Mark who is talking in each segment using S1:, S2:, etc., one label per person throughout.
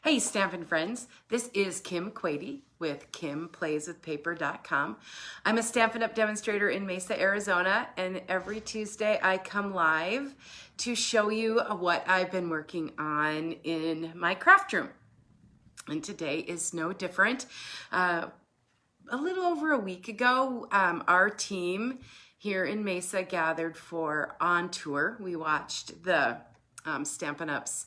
S1: Hey Stampin' friends, this is Kim Quady with KimPlaysWithPaper.com. I'm a Stampin' Up demonstrator in Mesa, Arizona, and every Tuesday I come live to show you what I've been working on in my craft room. And today is no different. A little over a week ago, our team here in Mesa gathered for On Tour. We watched the Stampin' Up's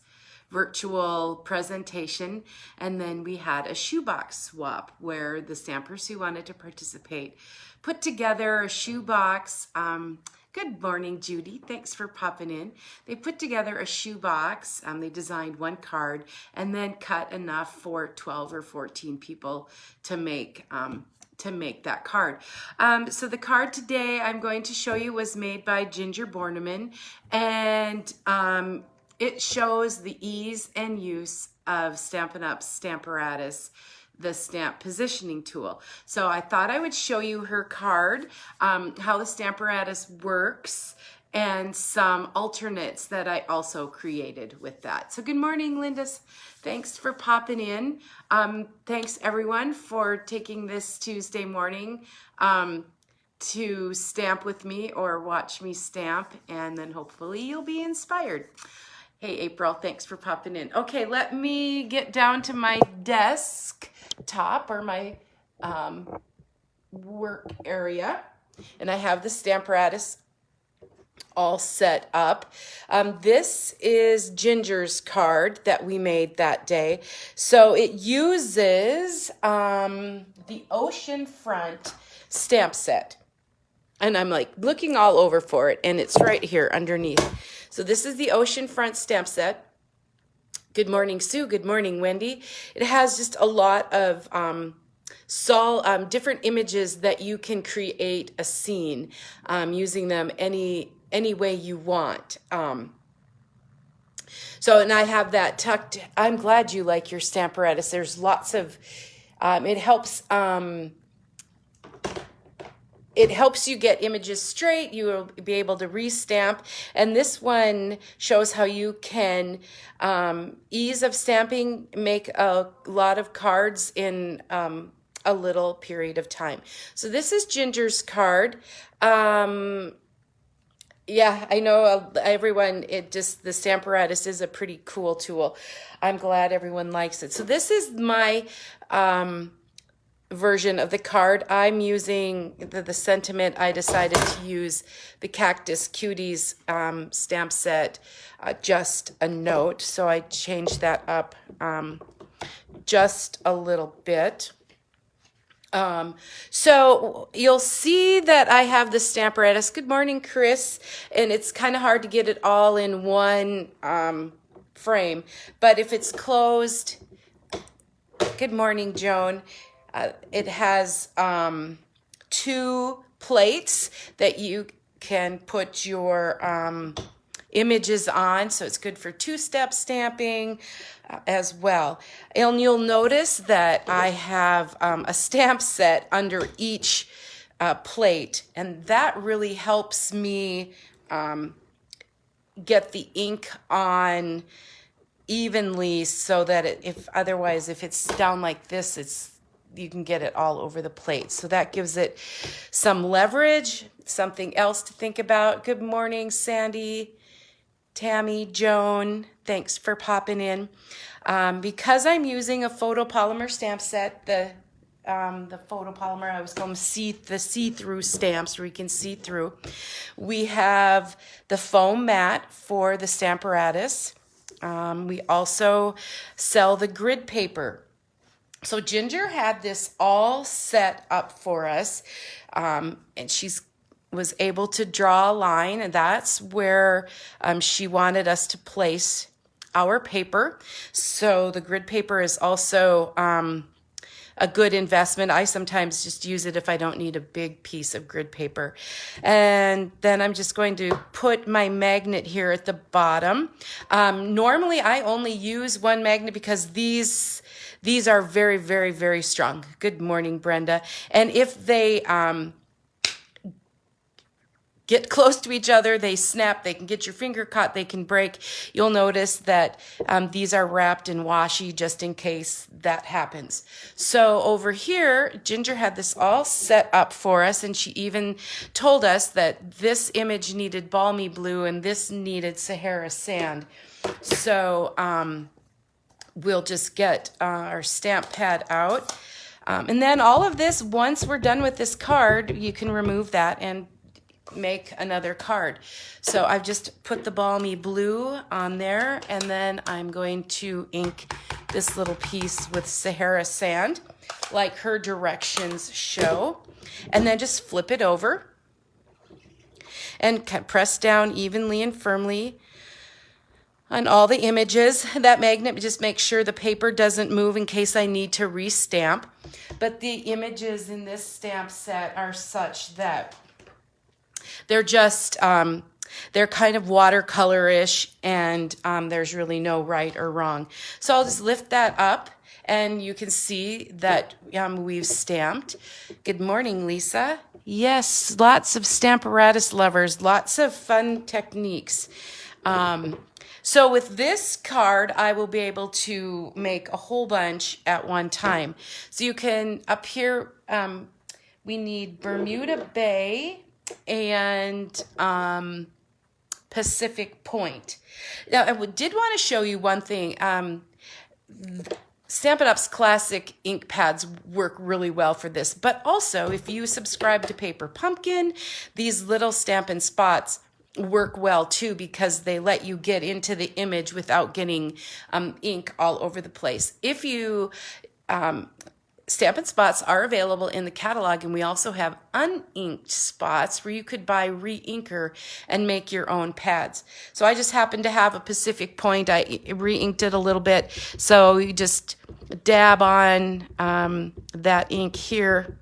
S1: virtual presentation, and then we had a shoebox swap where the stampers who wanted to participate put together a shoebox. Good morning, Judy. Thanks for popping in. They put together a shoebox. They designed one card and then cut enough for 12 or 14 people to make that card. So the card today I'm going to show you was made by Ginger Borneman, and it shows the ease and use of Stampin' Up's Stamparatus, the stamp positioning tool. So I thought I would show you her card, how the Stamparatus works, and some alternates that I also created with that. So good morning, Linda. Thanks for popping in. Thanks everyone for taking this Tuesday morning to stamp with me or watch me stamp, and then hopefully you'll be inspired. Hey, April, thanks for popping in. Okay, let me get down to my desktop or my work area, and I have the Stamparatus all set up. This is Ginger's card that we made that day. So it uses the Oceanfront stamp set. And I'm like looking all over for it, and it's right here underneath. So this is the Oceanfront stamp set. Good morning, Sue. Good morning, Wendy. It has just a lot of different images that you can create a scene using them any way you want. So, and I have that tucked. I'm glad you like your Stamparatus. There's lots of, it helps you get images straight. You will be able to restamp. And this one shows how you can, ease of stamping, make a lot of cards in a little period of time. So this is Ginger's card. Yeah, I know everyone, the Stamparatus is a pretty cool tool. I'm glad everyone likes it. So this is my version of the card. I'm using the sentiment. I decided to use the Cactus Cuties stamp set, just a note. So I changed that up just a little bit. So you'll see that I have the Stamparatus. Good morning, Chris. And it's kind of hard to get it all in one frame. But if it's closed, good morning, Joan. It has 2 plates that you can put your images on, so it's good for 2-step stamping as well. And you'll notice that I have a stamp set under each plate, and that really helps me get the ink on evenly, so that if it's down like this, you can get it all over the plate. So that gives it some leverage, something else to think about. Good morning, Sandy, Tammy, Joan. Thanks for popping in. Because I'm using a photopolymer stamp set, the photopolymer, I was calling them the see-through stamps where you can see through. We have the foam mat for the Stamparatus. We also sell the grid paper. So Ginger had this all set up for us, and was able to draw a line, and that's where she wanted us to place our paper. So the grid paper is also a good investment. I sometimes just use it if I don't need a big piece of grid paper. And then I'm just going to put my magnet here at the bottom. Normally I only use one magnet because these are very, very, very strong. Good morning, Brenda. And if they get close to each other, they snap, they can get your finger caught, they can break. You'll notice that these are wrapped in washi just in case that happens. So over here, Ginger had this all set up for us, and she even told us that this image needed balmy blue and this needed Sahara sand. So we'll just get our stamp pad out. And then all of this, once we're done with this card, you can remove that and make another card. So I've just put the balmy blue on there, and then I'm going to ink this little piece with Sahara sand like her directions show, and then just flip it over and press down evenly and firmly on all the images. That magnet just makes sure the paper doesn't move in case I need to restamp. But the images in this stamp set are such that they're just, they're kind of watercolor-ish, and there's really no right or wrong. So I'll just lift that up, and you can see that we've stamped. Good morning, Lisa. Yes, lots of Stamparatus lovers, lots of fun techniques. So with this card, I will be able to make a whole bunch at one time. So you can, up here, we need Bermuda Bay and Pacific Point. Now, I did want to show you one thing. Stampin' Up's classic ink pads work really well for this, but also if you subscribe to Paper Pumpkin, these little Stampin' Spots work well too, because they let you get into the image without getting ink all over the place. If you Stampin' Spots are available in the catalog, and we also have uninked spots where you could buy re-inker and make your own pads. So I just happen to have a Pacific Point. I re-inked it a little bit, so you just dab on that ink here.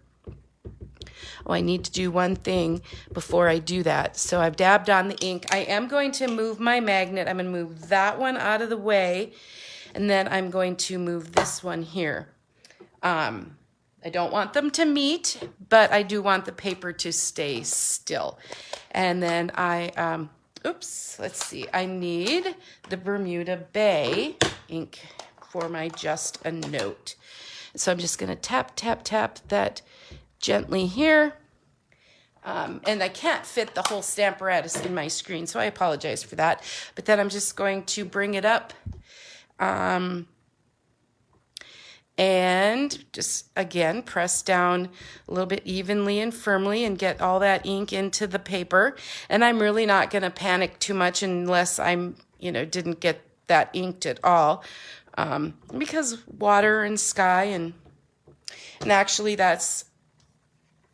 S1: Oh, I need to do one thing before I do that. So I've dabbed on the ink. I am going to move my magnet. I'm going to move that one out of the way, and then I'm going to move this one here. I don't want them to meet, but I do want the paper to stay still. And then I, oops, let's see. I need the Bermuda Bay ink for my Just a Note. So I'm just going to tap, tap, tap that gently here. And I can't fit the whole Stamparatus in my screen, so I apologize for that. But then I'm just going to bring it up. And just, again, press down a little bit evenly and firmly and get all that ink into the paper. And I'm really not going to panic too much unless I'm, didn't get that inked at all. Because water and sky and actually that's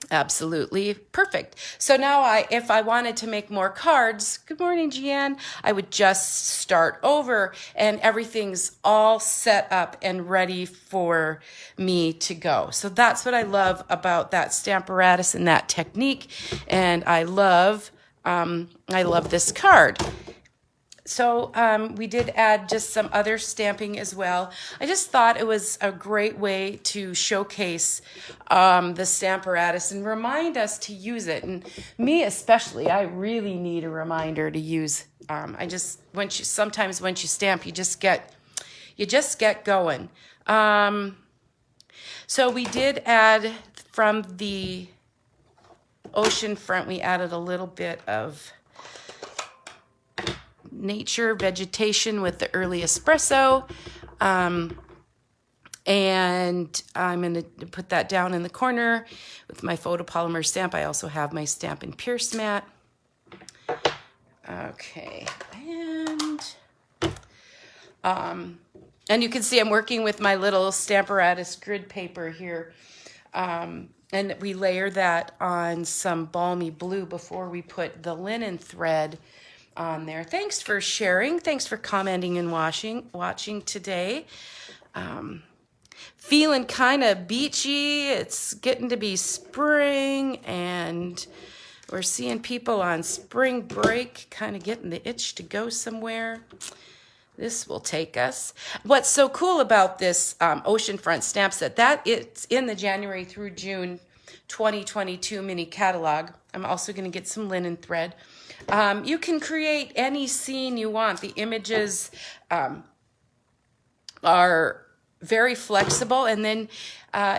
S1: absolutely perfect. So now if I wanted to make more cards, good morning, Jeanne, I would just start over, and everything's all set up and ready for me to go. So that's what I love about that Stamparatus and that technique, and I love this card. So we did add just some other stamping as well. I just thought it was a great way to showcase the Stamparatus and remind us to use it. And me especially, I really need a reminder to use. Sometimes when you stamp, you just get going. So we did add from the Oceanfront, we added a little bit of nature vegetation with the early espresso, and I'm going to put that down in the corner with my photopolymer stamp. I also have my Stampin' Pierce mat. Okay, and you can see I'm working with my little Stamparatus grid paper here, and we layer that on some balmy blue before we put the linen thread on there. Thanks for sharing. Thanks for commenting and watching today. Feeling kind of beachy. It's getting to be spring, and we're seeing people on spring break kind of getting the itch to go somewhere. This will take us. What's so cool about this Oceanfront stamp set, that it's in the January through June 2022 mini catalog. I'm also going to get some linen thread. You can create any scene you want. The images are very flexible, and then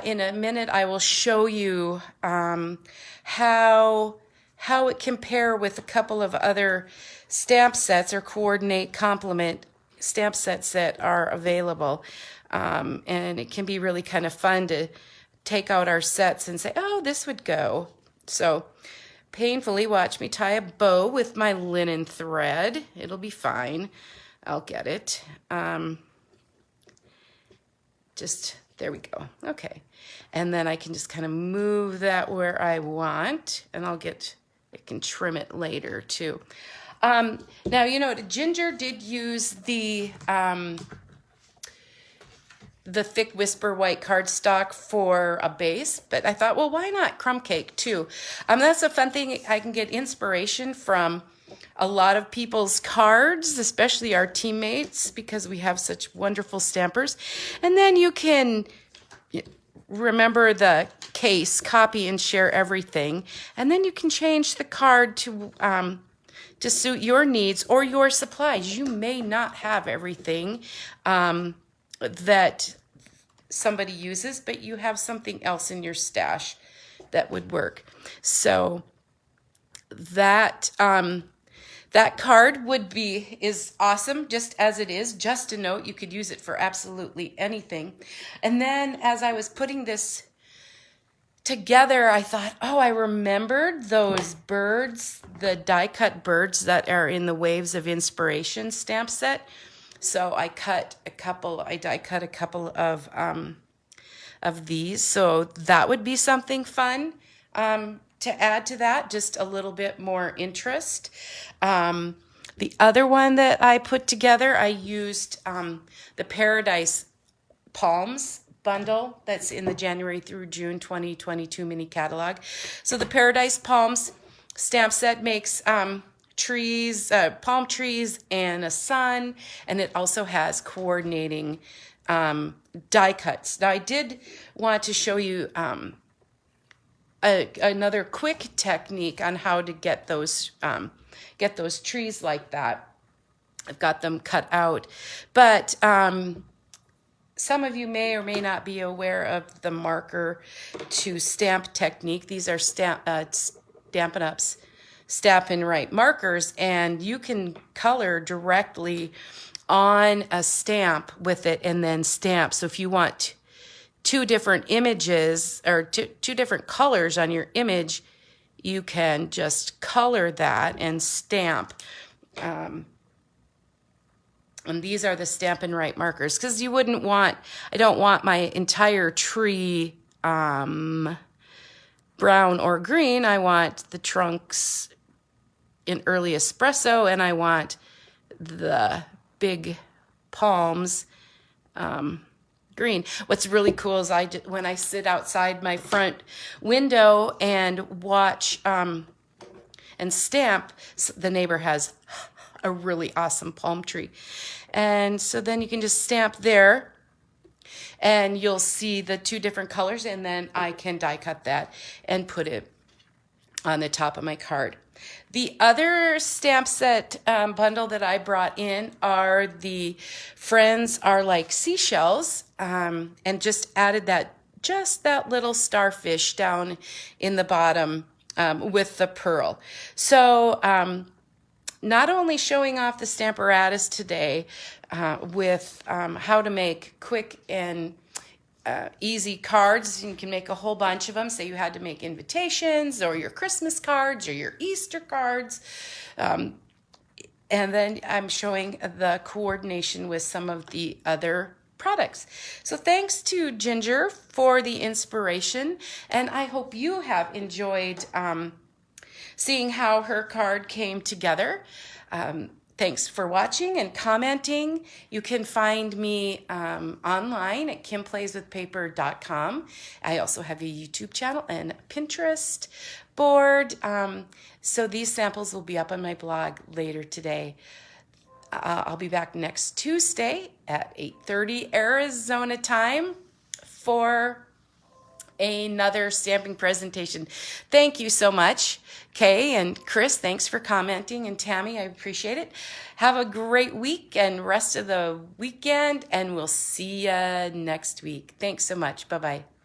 S1: in a minute I will show you how it compare with a couple of other stamp sets or coordinate complement stamp sets that are available, and it can be really kind of fun to take out our sets and say, oh, this would go. So painfully watch me tie a bow with my linen thread. It'll be fine. I'll get it. Just, there we go. Okay. And then I can just kind of move that where I want, and I can trim it later too. Now, you know, Ginger did use the thick Whisper white cardstock for a base, but I thought, well, why not crumb cake too? That's a fun thing. I can get inspiration from a lot of people's cards, especially our teammates, because we have such wonderful stampers. And then you can remember the case, copy and share everything. And then you can change the card to suit your needs or your supplies. You may not have everything that somebody uses, but you have something else in your stash that would work. So that that card is awesome just as it is. Just a note, you could use it for absolutely anything. And then as I was putting this together, I thought, oh, I remembered those birds, the die-cut birds that are in the Waves of Inspiration stamp set. So I die-cut a couple of these. So that would be something fun to add to that, just a little bit more interest. The other one that I put together, I used the Paradise Palms bundle that's in the January through June 2022 mini catalog. So the Paradise Palms stamp set makes trees, palm trees and a sun, and it also has coordinating die cuts. Now I did want to show you another quick technique on how to get those trees like that. I've got them cut out, but some of you may or may not be aware of the marker to stamp technique. These are Stampin' Up's Stamp and Write markers, and you can color directly on a stamp with it and then stamp. So if you want two different images or two different colors on your image, you can just color that and stamp. And these are the Stamp and Write markers, because I don't want my entire tree brown or green. I want the trunks in early espresso, and I want the big palms green. What's really cool is when I sit outside my front window and watch and stamp, the neighbor has a really awesome palm tree. And so then you can just stamp there, and you'll see the two different colors, and then I can die cut that and put it on the top of my card. The other stamp set bundle that I brought in are the Friends Are Like Seashells, and just added that little starfish down in the bottom with the pearl. So not only showing off the Stamparatus today with how to make quick and easy cards. You can make a whole bunch of them. Say you had to make invitations or your Christmas cards or your Easter cards. And then I'm showing the coordination with some of the other products. So thanks to Ginger for the inspiration, and I hope you have enjoyed seeing how her card came together. Thanks for watching and commenting. You can find me online at kimplayswithpaper.com. I also have a YouTube channel and Pinterest board. So these samples will be up on my blog later today. I'll be back next Tuesday at 8:30 Arizona time for another stamping presentation. Thank you so much, Kay and Chris. Thanks for commenting, and Tammy, I appreciate it. Have a great week and rest of the weekend, and we'll see you next week. Thanks so much. Bye-bye.